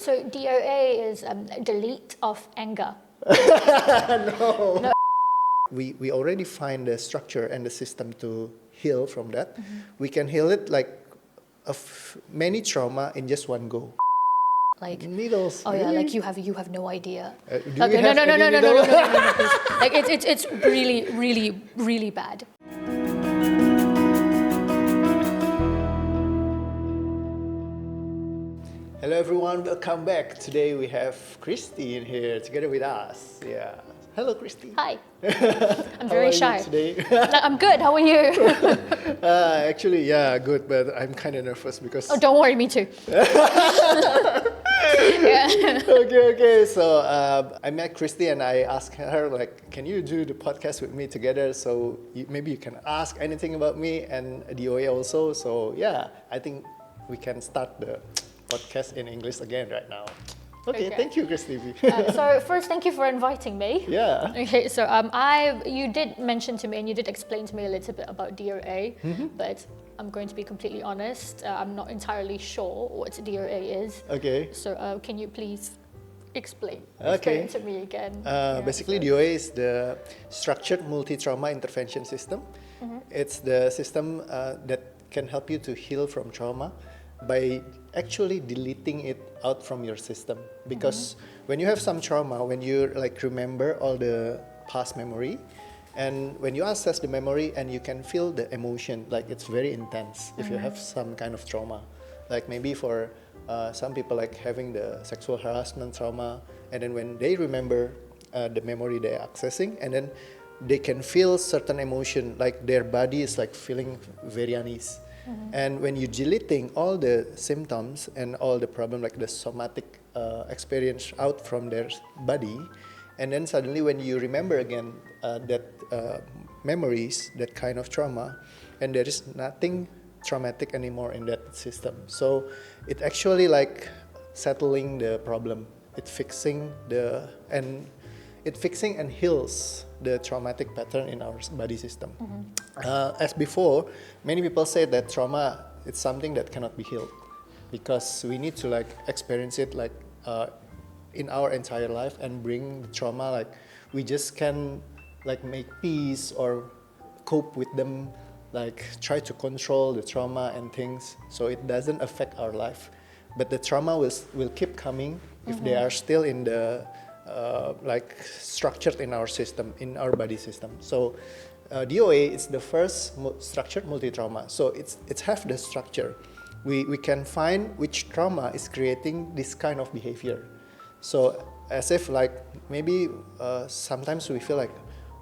So DOA is delete of anger. No. We already find the structure and the system to heal from that. We can heal it like many trauma in just one go. Like needles. Oh yeah, really? like you have no idea. Do Okay, you have any needle? no, please. Like it's really bad. Hello everyone, welcome back. Today we have Christie in here together with us. Yeah. Hello Christie. Hi. I'm very shy. How are you today? I'm good. How are you? Actually, yeah, good, but I'm kind of nervous because... Oh, don't worry, me too. Yeah. Okay. So I met Christie and I asked her, like, can you do the podcast with me together? So maybe you can ask anything about me and DOA also. So yeah, I think we can start the podcast in English again right now. Okay. Thank you, Christie. So first, thank you for inviting me. Yeah. Okay, so you did mention to me and you did explain to me a little bit about DOA, but I'm going to be completely honest. I'm not entirely sure what DOA is. Okay. So can you please explain Okay. to me again? Basically, DOA is the Structured Multi-Trauma Intervention System. It's the system that can help you to heal from trauma by actually deleting it out from your system. Because when you have some trauma, when you like remember all the past memory, and when you access the memory and you can feel the emotion, like it's very intense if you have some kind of trauma. Like maybe for some people like having the sexual harassment trauma, and then when they remember the memory they're accessing, and then they can feel certain emotion, like their body is like feeling very unease. And when you're deleting all the symptoms and all the problem, like the somatic experience out from their body, and then suddenly when you remember again that memories, that kind of trauma, and there is nothing traumatic anymore in that system. So it actually like settling the problem. It fixing and heals the traumatic pattern in our body system. As before, many people say that trauma it's something that cannot be healed because we need to like experience it like in our entire life and bring the trauma, like we just can like make peace or cope with them, like try to control the trauma and things so it doesn't affect our life. But the trauma will keep coming if they are still in the like structured in our system, in our body system. So DOA is the first structured multi-trauma. So it's have the structure. We can find which trauma is creating this kind of behavior. So as if like maybe sometimes we feel like,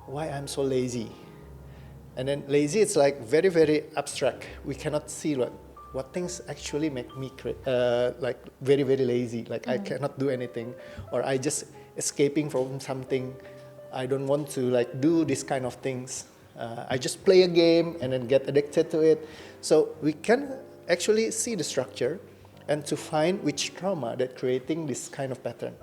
why I'm so lazy? And then lazy, it's like very, very abstract. We cannot see what things actually make me like very, very lazy. Like I cannot do anything, or I just escaping from something. I don't want to like do this kind of things. I just play a game and then get addicted to it. So we can actually see the structure and to find which trauma that creating this kind of pattern.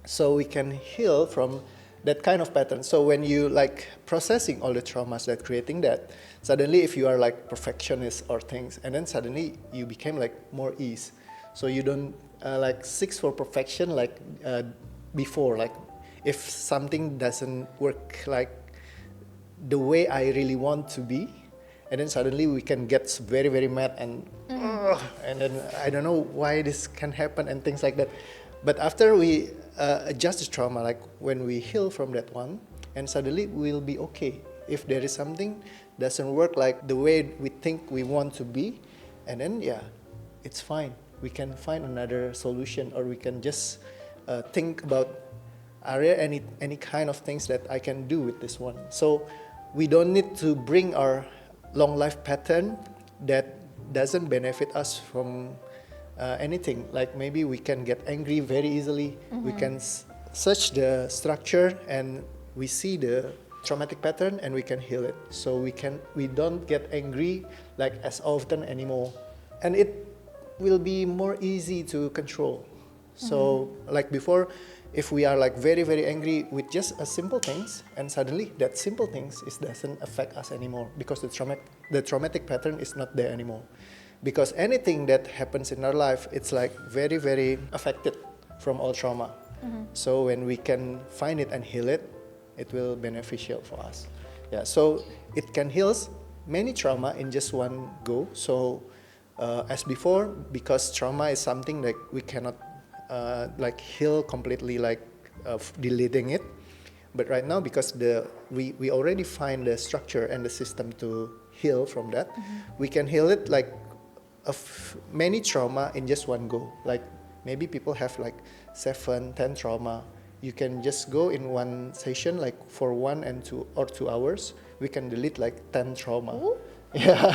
So we can heal from that kind of pattern. So when you like processing all the traumas that creating that, suddenly if you are like perfectionist or things, and then suddenly you became like more ease. So you don't like seek for perfection like before. Like if something doesn't work like the way I really want to be, and then suddenly we can get very, very mad and then I don't know why this can happen and things like that. But after we adjust the trauma, like when we heal from that one, and suddenly we'll be okay. If there is something doesn't work like the way we think we want to be, and then yeah, it's fine. We can find another solution, or we can just think about, are there any kind of things that I can do with this one? So we don't need to bring our long life pattern that doesn't benefit us from anything. Like maybe we can get angry very easily. We can search the structure and we see the traumatic pattern and we can heal it. So we don't get angry like as often anymore, and it will be more easy to control. So like before, if we are like very, very angry with just a simple things, and suddenly that simple things doesn't affect us anymore because the traumatic pattern is not there anymore. because anything that happens in our life, it's like very, very affected from all trauma. So when we can find it and heal it, it will beneficial for us. Yeah, so it can heal many trauma in just one go. So as before, because trauma is something like we cannot like heal completely, like deleting it. But right now, because we already find the structure and the system to heal from that, we can heal it like many trauma in just one go. Like maybe people have like 7, 10 trauma. You can just go in one session, like for 1 and 2 or 2 hours, we can delete like 10 trauma. Ooh. Yeah,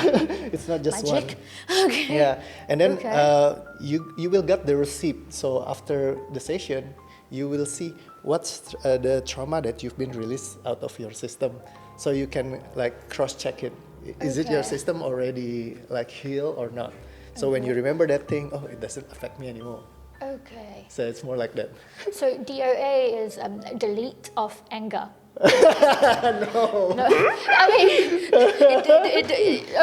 it's not just Magic. one. Okay. Yeah, and then Okay. you will get the receipt. So after the session, you will see what's the trauma that you've been released out of your system. So you can like cross-check it. Is it your Okay. system already like healed or not? So when you remember that thing, oh, it doesn't affect me anymore. Okay. So it's more like that. So DOA is delete of anger. No. I mean,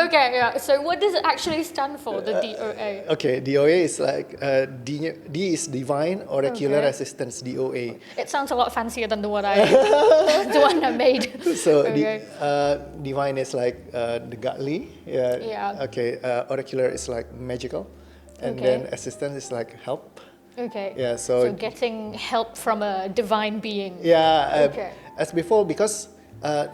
okay, yeah. So what does it actually stand for, the DOA? Okay, DOA is like D is divine oracular Okay. assistance, DOA. It sounds a lot fancier than the one I made. So Okay. divine is like the godly. Yeah. Yeah. Okay. Oracular is like magical, and Okay. then assistance is like help. Okay. Yeah. So So getting help from a divine being. yeah. Okay. As before, because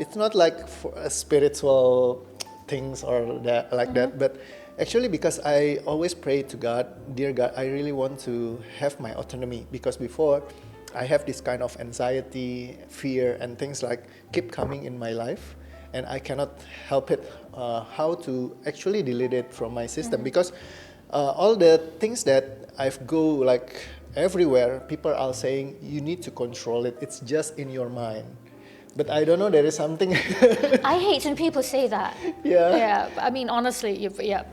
it's not like for spiritual things or that like that, but actually because I always pray to God, dear God, I really want to have my autonomy, because before I have this kind of anxiety, fear, and things like keep coming in my life, and I cannot help it how to actually delete it from my system, because all the things that I've go like everywhere, people are saying you need to control it. It's just in your mind. But I don't know, there is something. I hate when people say that. Yeah. Yeah. I mean, honestly, Yeah.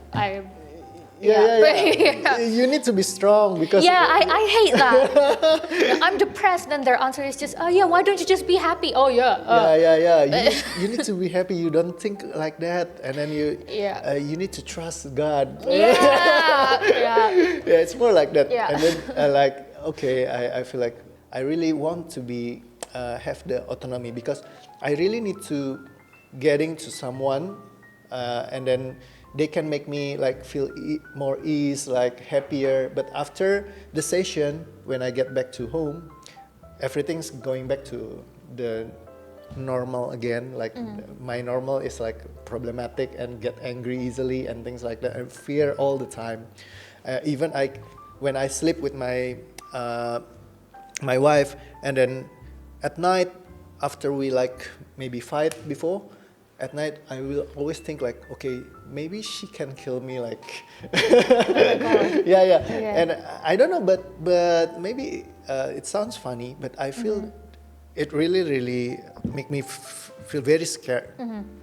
Yeah. You need to be strong, because Yeah, I hate that. I'm depressed, and their answer is just, oh yeah, why don't you just be happy? Oh yeah. You need to be happy. You don't think like that, and then you Yeah. you need to trust God. Yeah. Yeah. Yeah, it's more like that. Yeah. And then like, okay, I feel like I really want to be have the autonomy, because I really need to getting to someone, and then they can make me like feel more ease, like happier. But after the session, when I get back to home, everything's going back to the normal again. Like my normal is like problematic and get angry easily and things like that, and fear all the time. Even when I sleep with my my wife, and then at night, after we like maybe fight before, at night I will always think like, okay, maybe she can kill me, like yeah. And I don't know, but maybe it sounds funny, but I feel it really make me feel very scared.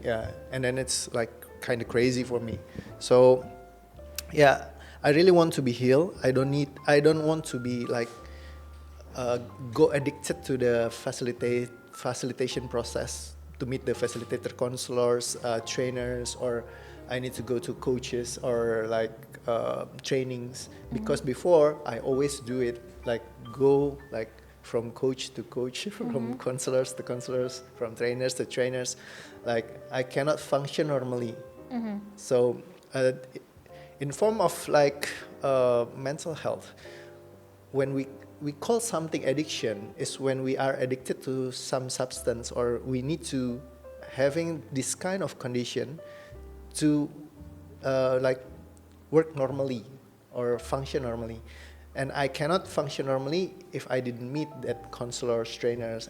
Yeah, and then it's like kind of crazy for me. So yeah, I really want to be healed. I don't want to be like go addicted to the facilitation process, to meet the facilitator, counselors, trainers, or I need to go to coaches or like trainings, because before I always do it like go like from coach to coach, from counselors to counselors, from trainers to trainers. Like I cannot function normally. So in form of like mental health, when we call something addiction, is when we are addicted to some substance, or we need to having this kind of condition to like work normally or function normally. And I cannot function normally if I didn't meet that counselors, trainers,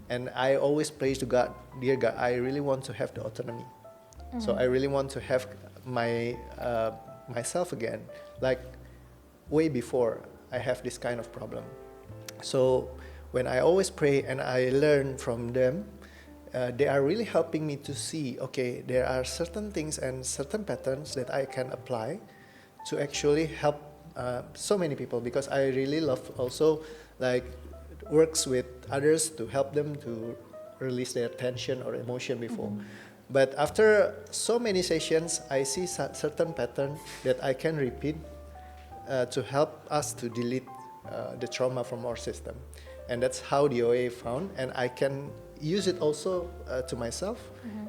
and I always pray to God, dear God, I really want to have the autonomy. So I really want to have my myself again, like way before I have this kind of problem. So when I always pray and I learn from them, they are really helping me to see, okay, there are certain things and certain patterns that I can apply to actually help so many people, because I really love also like works with others to help them to release their tension or emotion before. But after so many sessions, I see certain pattern that I can repeat to help us to delete the trauma from our system. And that's how DOA found, and I can use it also to myself,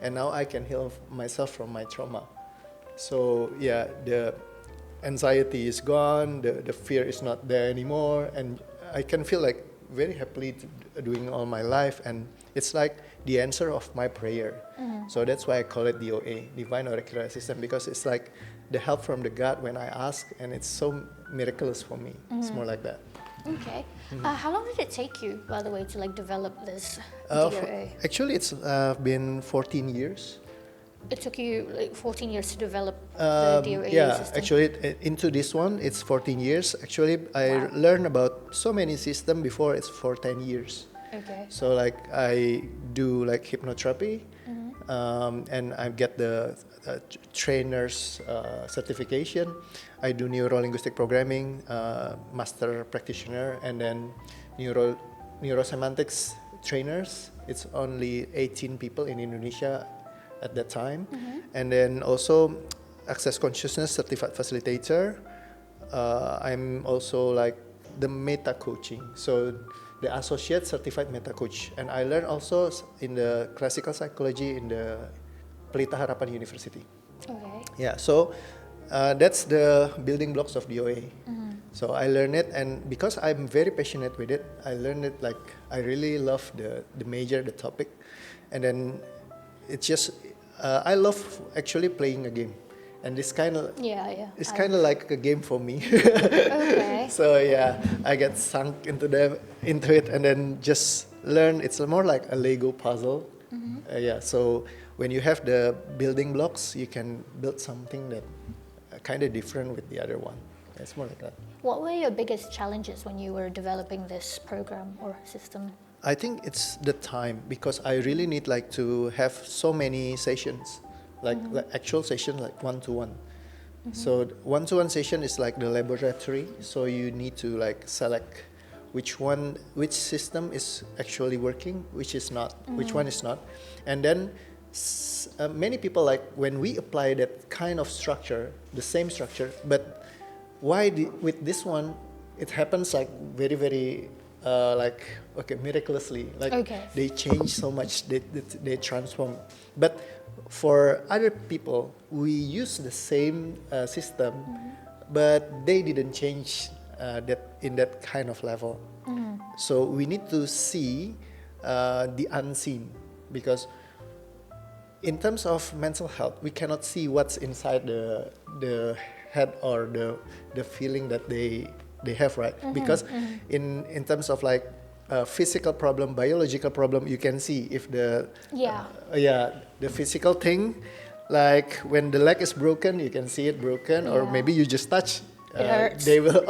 and now I can heal myself from my trauma. So yeah, the anxiety is gone, the fear is not there anymore, and I can feel like very happily doing all my life, and it's like the answer of my prayer. So that's why I call it DOA, Divine Oracular Assistant, because it's like the help from the God when I ask, and it's so miraculous for me. It's more like that. Okay. How long did it take you, by the way, to like develop this DOA? Actually, it's been 14 years. It took you like 14 years to develop the DOA Yeah, system? actually, into this one, it's 14 years. Actually, I learned about so many systems before it's for 10 years. Okay. So like I do like hypnotherapy, and I get the trainer's certification. I do neuro-linguistic programming, master practitioner, and then neurosemantics trainers. It's only 18 people in Indonesia at that time. And then also access consciousness certified facilitator. I'm also like the meta coaching. So the associate certified meta coach. And I learned also in the classical psychology in the Pelita Harapan University. Okay. Yeah, so that's the building blocks of DOA. So I learned it, and because I'm very passionate with it, I learned it like I really love the major, the topic. And then it's just, I love actually playing a game. And this kind of, it's kind of like a game for me. Okay. So yeah, I get sunk into it, and then just learn. It's more like a Lego puzzle. Yeah, so when you have the building blocks, you can build something that kind of different with the other one. It's more like that. What were your biggest challenges when you were developing this program or system? I think it's the time, because I really need like to have so many sessions, like actual session, like one-to-one. So one-to-one session is like the laboratory. So you need to like select which system is actually working, which is not, which one is not. And then many people, like when we apply that kind of structure, the same structure, but why with this one, it happens like very, very miraculously, like they change so much, they transform. But for other people, we use the same system, but they didn't change that in that kind of level. So we need to see the unseen, because in terms of mental health, we cannot see what's inside the head or the feeling that they have, right? Because in terms of like physical problem, biological problem, you can see if the the physical thing, like when the leg is broken, you can see it broken, or maybe you just touch. It hurts. They will,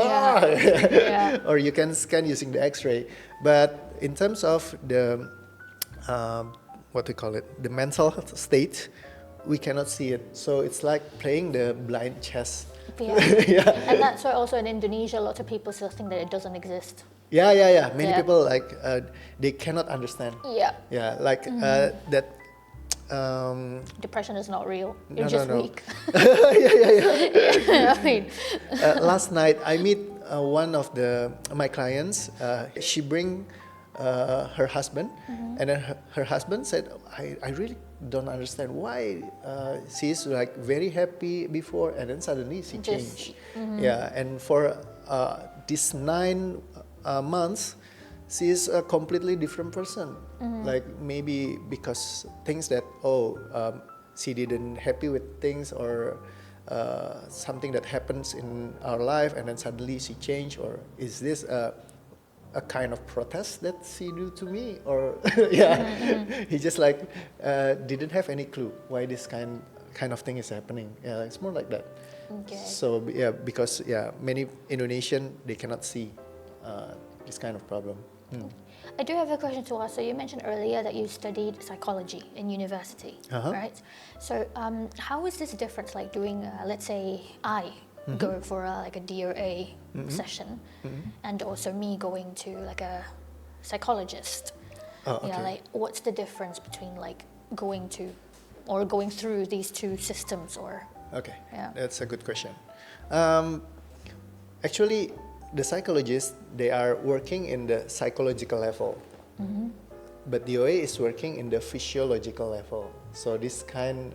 or you can scan using the X-ray. But in terms of the what we call it, the mental state, we cannot see it. So it's like playing the blind chess. And that's why also in Indonesia, a lot of people still think that it doesn't exist. Many people like they cannot understand. Like that. Depression is not real. You're just weak. I mean, last night I meet one of my clients. She bring her husband, and then her husband said, I really don't understand why she's like very happy before, and then suddenly she changed. And for these 9 months, she's a completely different person. Like maybe because things that she didn't happy with things, or something that happens in our life, and then suddenly she changed, or is this a kind of protest that she do to me, or he just like didn't have any clue why this kind of thing is happening. It's more like that. So because many Indonesian, they cannot see this kind of problem. I do have a question to ask. So you mentioned earlier that you studied psychology in university, right? So how is this different, like doing, let's say I go for like a DOA session, and also me going to like a psychologist? Like what's the difference between like going to or going through these two systems, or? Okay, Yeah. that's a good question. Actually, the psychologists, they are working in the psychological level, but DOA is working in the physiological level. So this kind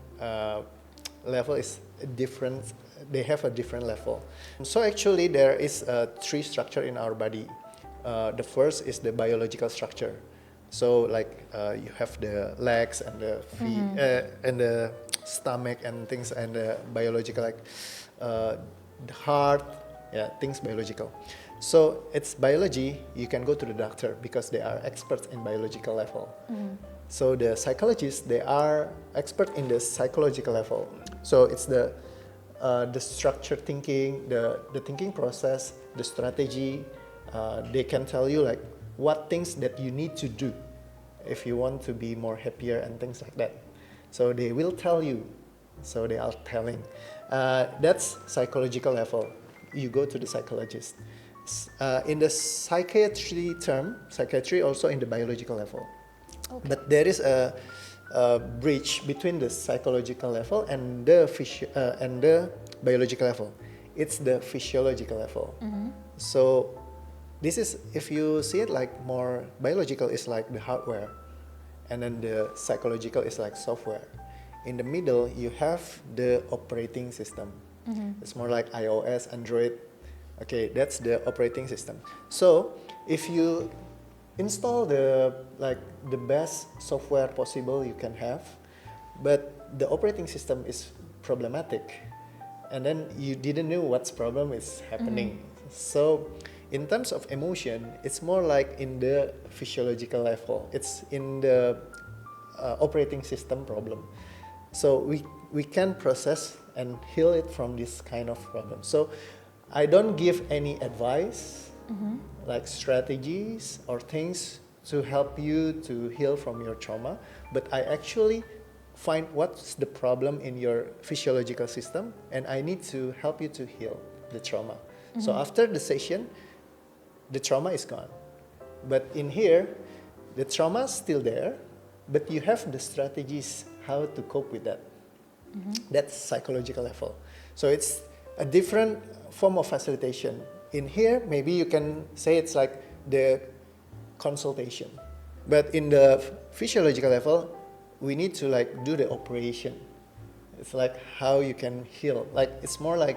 level is different. They have a different level. So actually, there is three structure in our body. The first is the biological structure. So like you have the legs and the feet and the stomach and things, and the biological, like the heart, yeah, things biological. So it's biology. You can go to the doctor because they are experts in biological level. So the psychologists, they are expert in the psychological level. So it's the structured thinking, the thinking process, the strategy. They can tell you like what things that you need to do if you want to be more happier and things like that. So they will tell you. So they are telling. That's psychological level. You go to the psychologist. In the psychiatry term, psychiatry also in the biological level. Okay. But there is a bridge between the psychological level and the biological level. It's the physiological level. So this is, if you see it like more biological, is like the hardware, and then the psychological is like software. In the middle, you have the operating system. It's more like iOS, Android. Okay, that's the operating system. So if you install the best software possible you can have, but the operating system is problematic, and then you didn't know what's problem is happening. So in terms of emotion, it's more like in the physiological level. It's in the operating system problem. So we can process and heal it from this kind of problem. So I don't give any advice, like strategies or things to help you to heal from your trauma, but I actually find what's the problem in your physiological system, and I need to help you to heal the trauma. So after the session, the trauma is gone. But in here, the trauma is still there, but you have the strategies how to cope with that. That's psychological level. So it's a different form of facilitation. In here, maybe you can say it's like the consultation. But in the physiological level, we need to like do the operation. It's like how you can heal. Like it's more like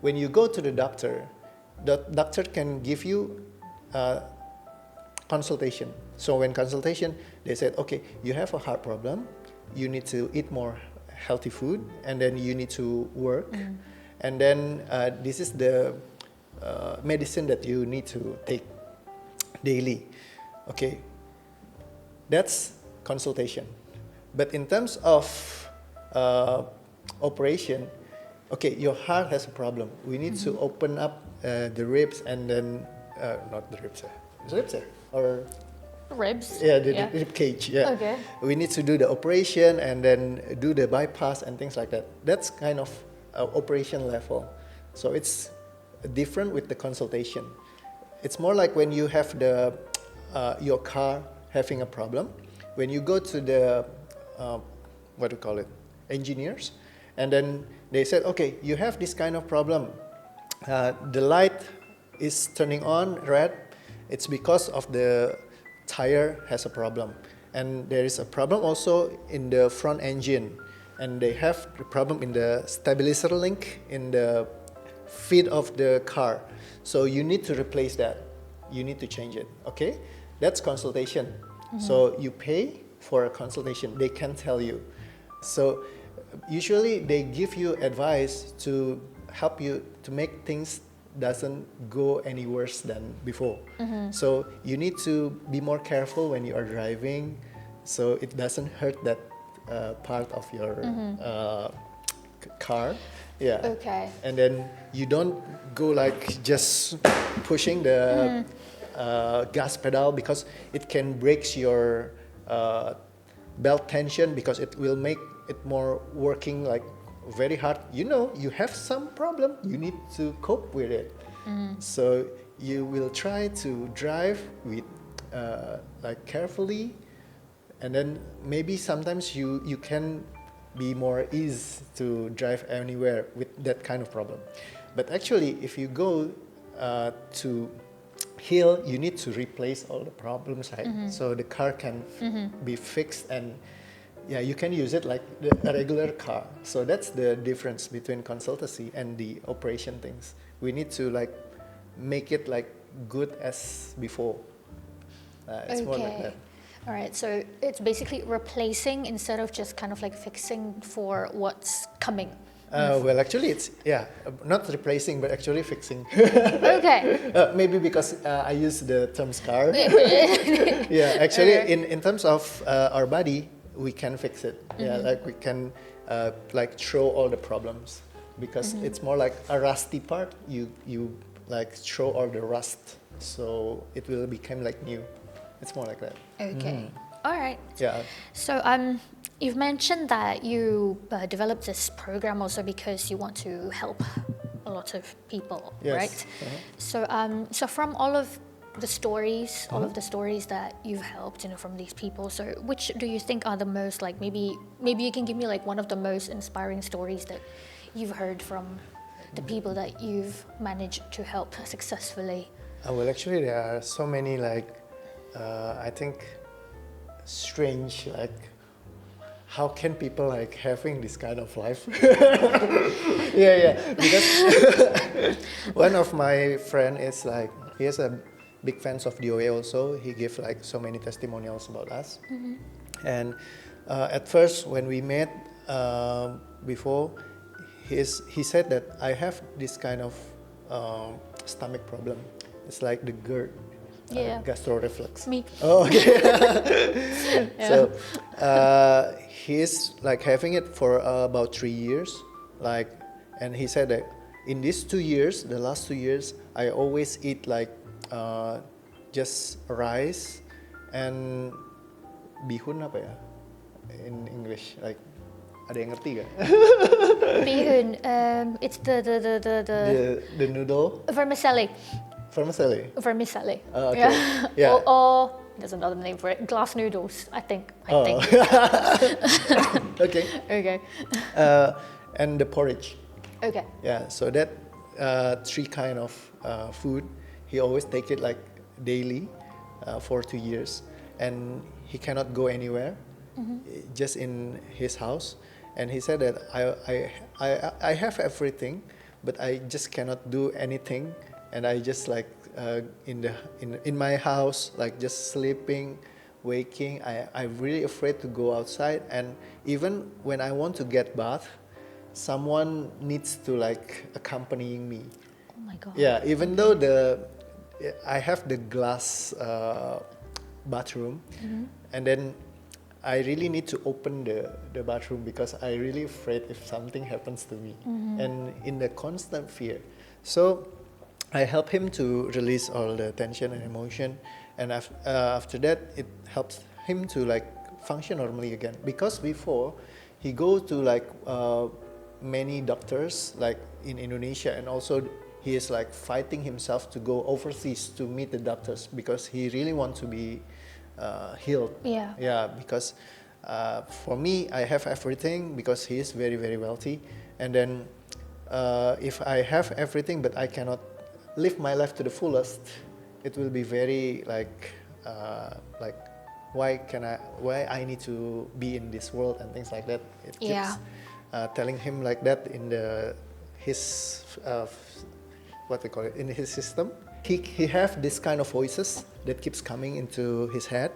when you go to the doctor can give you consultation. So when consultation, they said, okay, you have a heart problem, you need to eat more healthy food, and then you need to work, and then this is the medicine that you need to take daily. Okay, that's consultation. But in terms of operation, okay, your heart has a problem. We need to open up the ribs, and then not the ribs, or ribs. Yeah, the rib cage. Yeah. Okay. We need to do the operation and then do the bypass and things like that. That's kind of operation level. So it's different with the consultation. It's more like when you have the your car having a problem. When you go to the what do you call it, engineers, and then they said, okay, you have this kind of problem. The light is turning on red. It's because of the tire has a problem, and there is a problem also in the front engine, and they have the problem in the stabilizer link in the feet of the car. So you need to replace that. You need to change it. Okay, that's consultation. So you pay for a consultation. They can tell you. So usually they give you advice to help you to make things doesn't go any worse than before. So you need to be more careful when you are driving, so it doesn't hurt that part of your car. Yeah. Okay. And then you don't go like just pushing the gas pedal, because it can break your belt tension, because it will make it more working like very hard. You know, you have some problem, you need to cope with it. So you will try to drive with like carefully, and then maybe sometimes you can be more easy to drive anywhere with that kind of problem. But actually, if you go to heal, you need to replace all the problems, right? So the car can be fixed, and yeah, you can use it like a regular car. So that's the difference between consultancy and the operation things. We need to like make it like good as before. It's more like that. All right, so it's basically replacing instead of just kind of like fixing for what's coming. Well, actually, it's not replacing, but actually fixing. Okay. Maybe because I use the term scar. Yeah, actually, in terms of our body, we can fix it. Yeah, like we can like throw all the problems, because it's more like a rusty part. You like throw all the rust, so it will become like new. It's more like that. Okay. All right. Yeah. So you've mentioned that you developed this program also because you want to help a lot of people, Yes. right? So from all of the stories, that you've helped, from these people, so which do you think are the most, like, maybe you can give me like one of the most inspiring stories that you've heard from the people that you've managed to help successfully? Well, actually, there are so many, like, I think, strange, like, how can people like having this kind of life? Yeah, because one of my friend is like, he is a big fans of DOA also. He gave like so many testimonials about us. And at first when we met before, he said that I have this kind of stomach problem. It's like the GERD. Gastro reflux. Me. Oh, okay. So he's like having it for about 3 years, like, and he said that in these 2 years, the last 2 years, I always eat like just rice and bihun apa ya in English, like, ada yang ngerti gak? Bihun, it's the noodle. Vermicelli. Vermicelli. Vermicelli. Oh, okay. Yeah. Or there's another name for it. Glass noodles, I think. Okay. Okay. And the porridge. Okay. Yeah. So that 3 kind of food, he always take it like daily for 2 years, and he cannot go anywhere, just in his house. And he said that I have everything, but I just cannot do anything. And I just like in my house, like just sleeping, waking. I'm really afraid to go outside, and even when I want to get bath, someone needs to like accompanying me. Oh my God. Yeah, even though I have the glass bathroom, and then I really need to open the bathroom because I really afraid if something happens to me, and in the constant fear. So I help him to release all the tension and emotion, and after that, it helps him to like function normally again. Because before, he go to like many doctors like in Indonesia, and also he is like fighting himself to go overseas to meet the doctors because he really wants to be healed. Yeah. Yeah, because for me, I have everything because he is very, very wealthy, and then if I have everything but I cannot live my life to the fullest, it will be very like why I need to be in this world and things like that. It keeps telling him like that in his what we call it, in his system. He have this kind of voices that keeps coming into his head,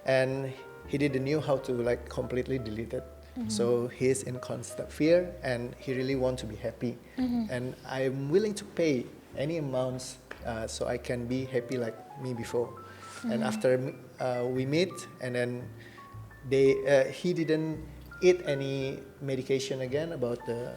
and he didn't know how to like completely delete it. So he's in constant fear, and he really wants to be happy, and I'm willing to pay any amounts so I can be happy like me before. And after we meet, and then he didn't eat any medication again about the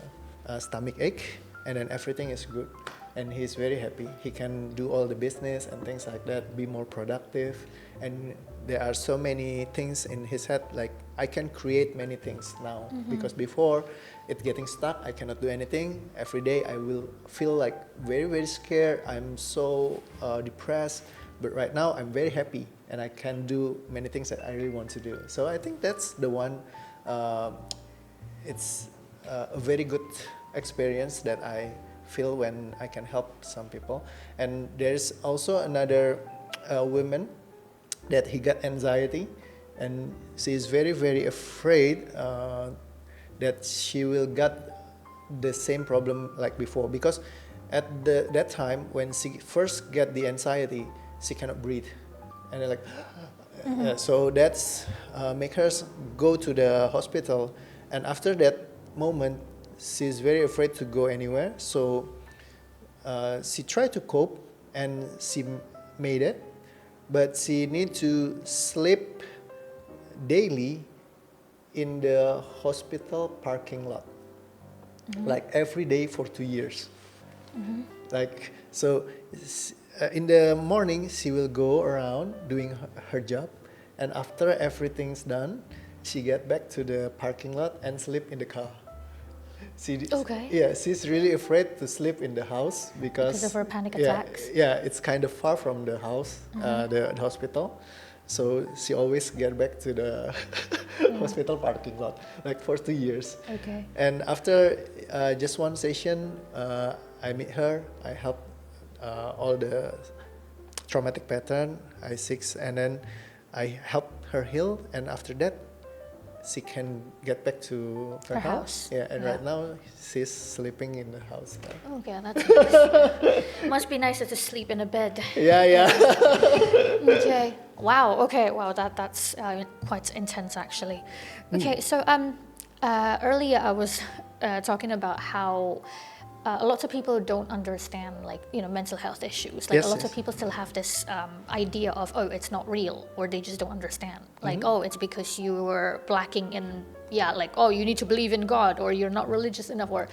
stomach ache, and then everything is good, and he's very happy. He can do all the business and things like that, be more productive, and there are so many things in his head, like I can create many things now, because before it getting stuck, I cannot do anything. Every day I will feel like very, very scared. I'm so depressed, but right now I'm very happy, and I can do many things that I really want to do. So I think that's the one it's a very good experience that I feel when I can help some people. And there's also another woman that he got anxiety, and she is very, very afraid that she will get the same problem like before, because at that time when she first get the anxiety, she cannot breathe, and they're like so that's make her go to the hospital. And after that moment, she's very afraid to go anywhere, so she tried to cope and she made it, but she need to sleep daily in the hospital parking lot, like every day for 2 years. Like, so in the morning she will go around doing her job, and after everything's done, she get back to the parking lot and sleep in the car. Yeah, she's really afraid to sleep in the house because of her panic attacks. Yeah, it's kind of far from the house, the hospital. So she always get back to the hospital parking lot, like for 2 years. Okay. And after just one session, I meet her. I help all the traumatic pattern, I6, and then I help her heal. And after that, she can get back to her house. Yeah, and right now she's sleeping in the house. Okay, that's nice. Must be nicer to sleep in a bed. Yeah. Okay. Wow. Okay. Wow. That's quite intense, actually. Okay. So earlier I was talking about how a lot of people don't understand, like, mental health issues. Like, a lot of people still have this idea of, oh, it's not real, or they just don't understand. Like, oh, it's because you were lacking in, like, oh, you need to believe in God, or you're not religious enough, or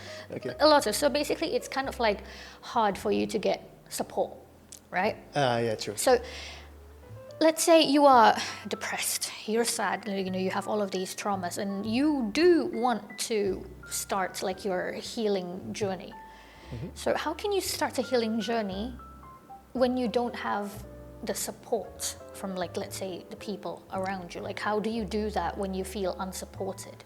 a lot of. So basically, it's kind of like hard for you to get support, right? Yeah, true. So let's say you are depressed, you're sad, you have all of these traumas, and you do want to start like your healing journey. So how can you start a healing journey when you don't have the support from, like, let's say, the people around you? Like, how do you do that when you feel unsupported?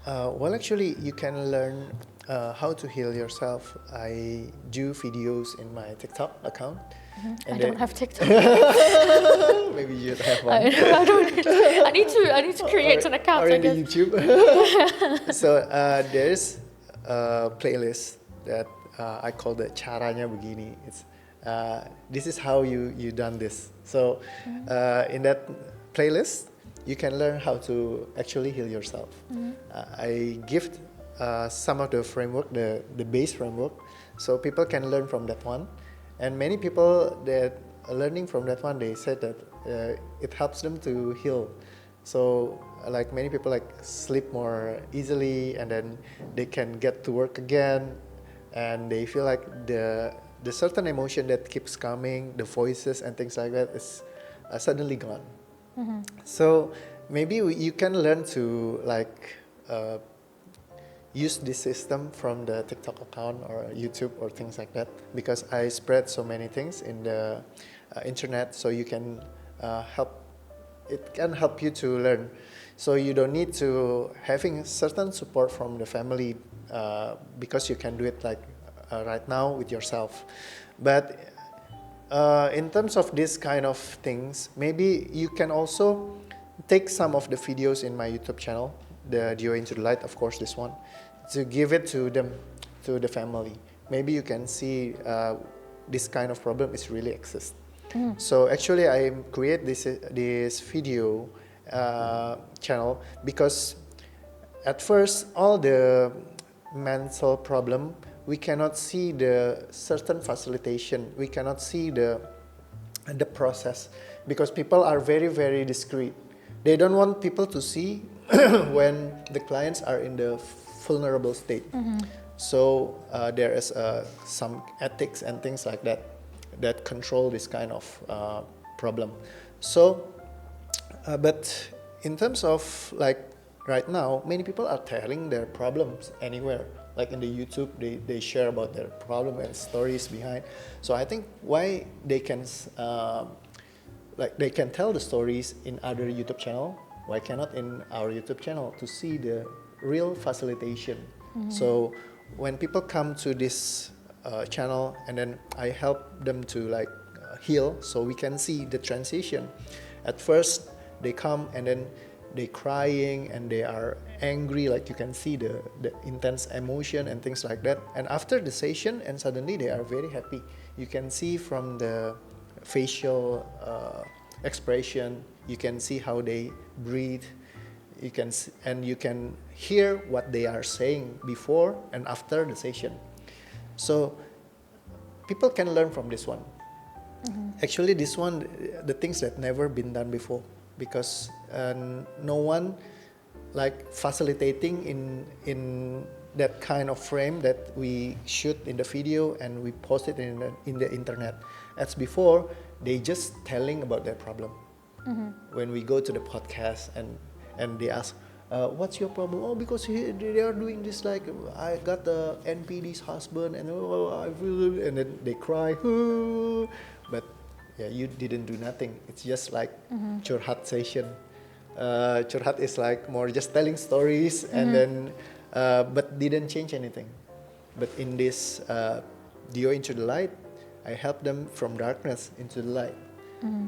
Well, actually, you can learn how to heal yourself. I do videos in my TikTok account. I don't have TikTok. Maybe you have one. I need to create an account. Or in the YouTube. So there's a playlist that I call the Caranya Begini. It's this is how you done this. So in that playlist, you can learn how to actually heal yourself. I give some of the framework, the base framework, so people can learn from that one. And many people that are learning from that one, they said that it helps them to heal. So like many people like sleep more easily, and then they can get to work again, and they feel like the certain emotion that keeps coming, the voices and things like that is suddenly gone. So maybe you can learn to like use this system from the TikTok account or YouTube or things like that, because I spread so many things in the internet, so you can it can help you to learn. So you don't need to having certain support from the family because you can do it like right now with yourself. But in terms of this kind of things, maybe you can also take some of the videos in my YouTube channel, the DOA Into the Light, of course, this one, to give it to them, to the family. Maybe you can see this kind of problem is really exists. So actually, I create this video channel because at first all the mental problem, we cannot see the certain facilitation. We cannot see the process because people are very, very discreet. They don't want people to see when the clients are in the vulnerable state. So there is some ethics and things like that that control this kind of problem. So, but in terms of like right now, many people are telling their problems anywhere. Like in the YouTube, they share about their problem and stories behind. So I think why they can like they can tell the stories in other YouTube channel, why cannot in our YouTube channel to see the real facilitation. So when people come to this channel, and then I help them to like heal, so we can see the transition. At first they come and then they crying and they are angry, like you can see the intense emotion and things like that. And after the session, and suddenly they are very happy. You can see from the facial expression, you can see how they breathe, you can see, and you can hear what they are saying before and after the session. So people can learn from this one. Actually, this one, the things that never been done before, because no one like facilitating in that kind of frame that we shoot in the video and we post it in the internet. As before, they just telling about their problem. When we go to the podcast and they ask, what's your problem? Oh, because they are doing this, like, I got the NPD's husband, and I feel, and then they cry. But yeah, you didn't do nothing. It's just like curhat session. Curhat is like more just telling stories, and then but didn't change anything. But in this DO into the light, I help them from darkness into the light.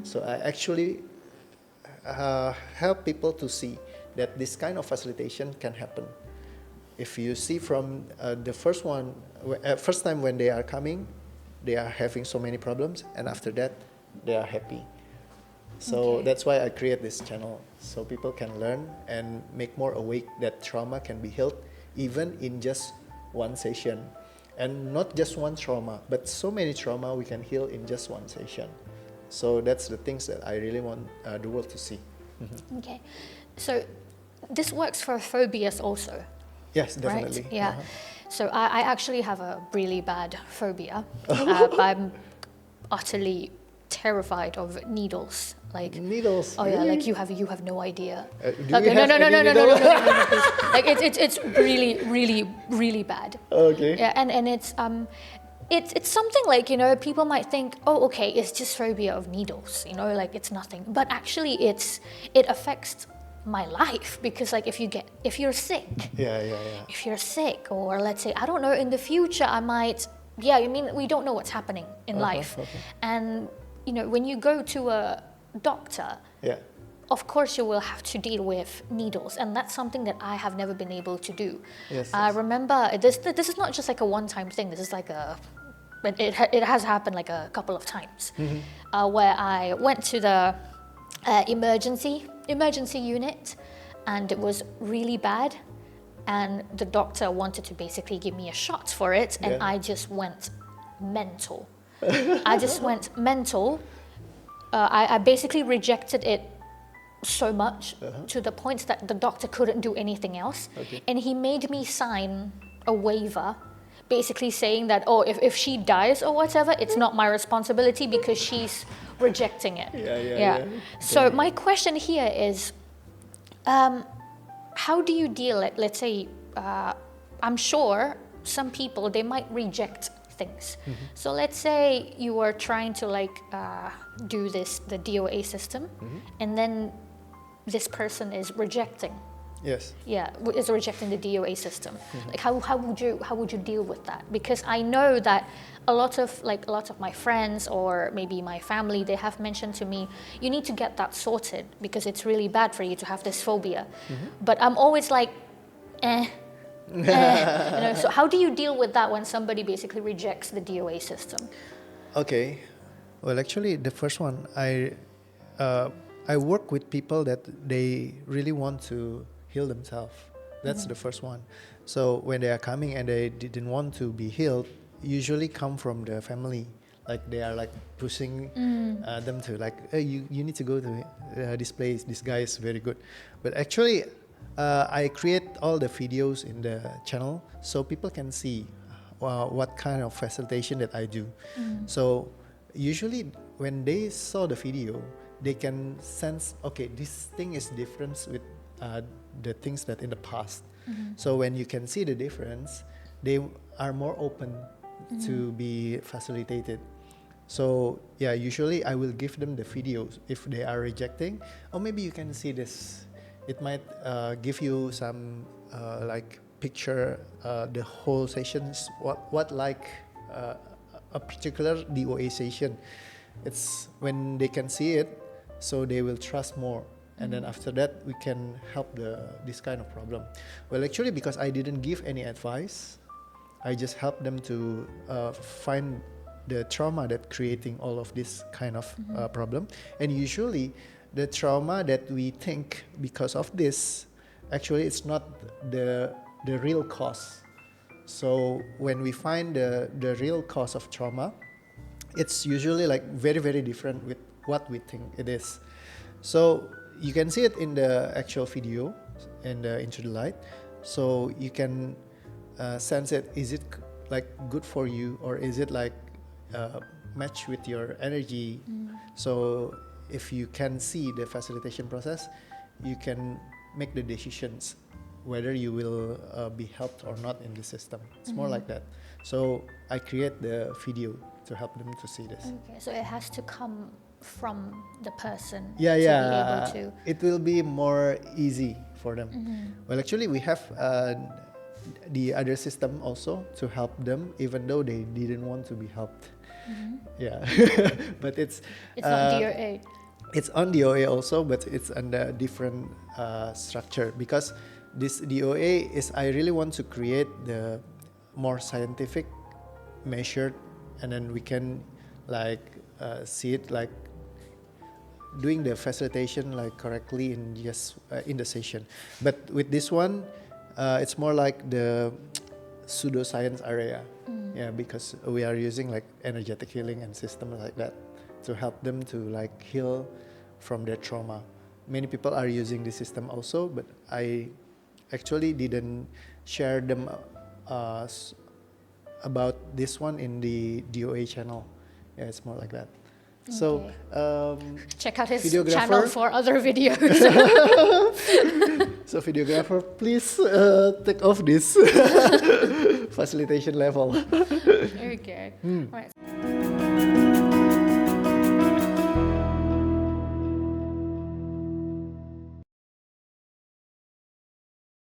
So I actually help people to see that this kind of facilitation can happen. If you see from the first time when they are coming, they are having so many problems, and after that, they are happy. So that's why I create this channel, so people can learn and make more awake that trauma can be healed even in just one session. And not just one trauma, but so many trauma we can heal in just one session. So that's the things that I really want the world to see. Okay, so this works for phobias also. Yes, definitely. Right? Yeah. So I actually have a really bad phobia. I'm utterly terrified of needles. Like needles. Oh yeah, really? like you have no idea. Do Okay, you have any no, please. Like it's really bad. Okay. Yeah, and it's something like, you know, people might think, oh, okay, it's just phobia of needles, you know, like it's nothing. But actually it affects my life, because like if you're sick. If you're sick, or let's say, I don't know, in the future I might, I mean, we don't know what's happening in life. And you know, when you go to a doctor, of course you will have to deal with needles, and that's something that I have never been able to do. I remember this is not just like a one-time thing. This is like it has happened like a couple of times, where I went to the emergency unit, and it was really bad, and the doctor wanted to basically give me a shot for it, and I just went mental. I just went mental. I basically rejected it so much to the point that the doctor couldn't do anything else. And he made me sign a waiver, basically saying that, oh, if she dies or whatever, it's not my responsibility because she's rejecting it. So my question here is, how do you deal, let's say, I'm sure some people, they might reject things. So let's say you are trying to like do the DOA system, and then this person is rejecting. Is rejecting the DOA system. Like how would you deal with that? Because I know that a lot of my friends, or maybe my family, they have mentioned to me, you need to get that sorted because it's really bad for you to have this phobia. But I'm always like, you know, so how do you deal with that when somebody basically rejects the DOA system? Okay, well, actually, the first one, I work with people that they really want to heal themselves. That's the first one. So when they are coming and they didn't want to be healed, usually come from the family. Like they are like pushing them to like, hey, you need to go to this place. This guy is very good. But actually, I create all the videos in the channel so people can see what kind of facilitation that I do. So usually when they saw the video, they can sense, okay, this thing is different with the things that in the past. So when you can see the difference, they are more open to be facilitated. So usually I will give them the videos if they are rejecting. Or maybe you can see this it might give you some like picture the whole sessions, what like a particular DOA session. It's when they can see it, so they will trust more. And then after that, we can help this kind of problem. Well, actually, because I didn't give any advice, I just helped them to find the trauma that creating all of this kind of problem. And usually, the trauma that we think because of this, actually, it's not the real cause. So when we find the real cause of trauma, it's usually like very, very different with what we think it is. So you can see it in the actual video and Into the Light. So you can sense it. Is it like good for you, or is it like match with your energy? So if you can see the facilitation process, you can make the decisions whether you will be helped or not in the system. It's more like that. So I create the video to help them to see this. Okay, so it has to come from the person Yeah, to be yeah. able to... It will be more easy for them. Well, actually, we have the other system also to help them, even though they didn't want to be helped. Yeah, but it's not DOA. It's on DOA also, but it's under different structure, because this DOA is, I really want to create the more scientific, measured, and then we can like see it like doing the facilitation like correctly in just in the session. But with this one, it's more like the pseudoscience area. Yeah, because we are using like energetic healing and systems like that to help them to like heal from their trauma. Many people are using this system also, but I actually didn't share them about this one in the DOA channel. Yeah, it's more like that. Okay. So check out his videographer, channel for other videos. So videographer, please take off this facilitation level. Okay. Right.